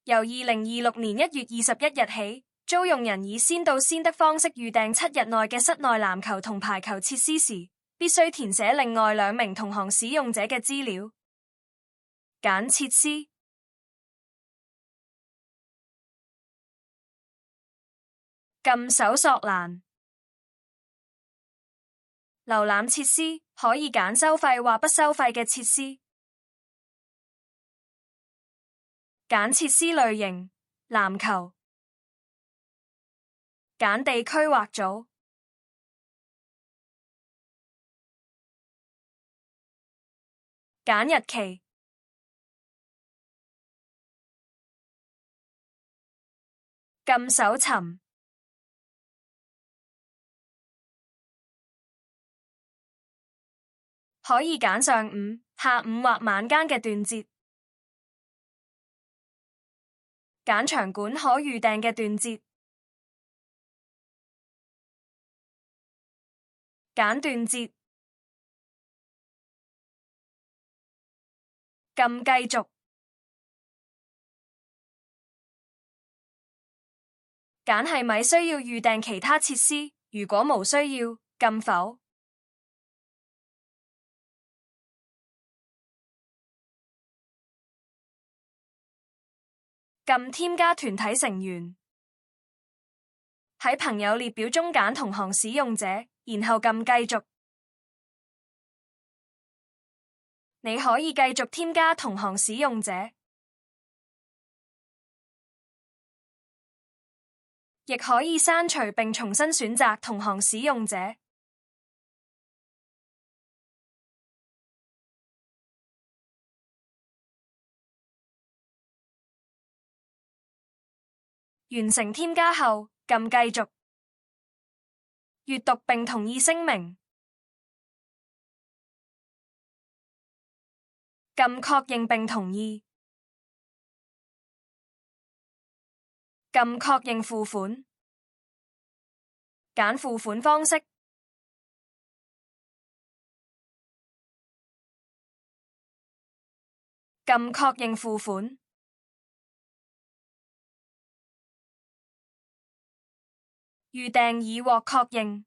由2026年1月21日起，租用人以先到先得方式預訂7日內嘅室內籃球同排球設施時，必須填寫另外2名同行使用者嘅資料。揀設施，撳搜索欄，瀏覽設施，可以揀收費或不收費嘅設施。揀設施類型，籃球。揀地區或組。揀日期。撳搜尋。可以揀上午、下午或晚間嘅段節。揀場館可預訂嘅段節。揀段節。撳繼續。揀係咪需要預訂其他設施，如果無需要，撳否。撳添加團體成員，喺朋友列表中揀同行使用者，然後撳繼續。你可以繼續添加同行使用者，亦可以刪除並重新選擇同行使用者。完成添加後，撳繼續。閱讀並同意聲明。撳確認並同意。撳確認付款。揀付款方式。撳確認付款。預訂已獲確認。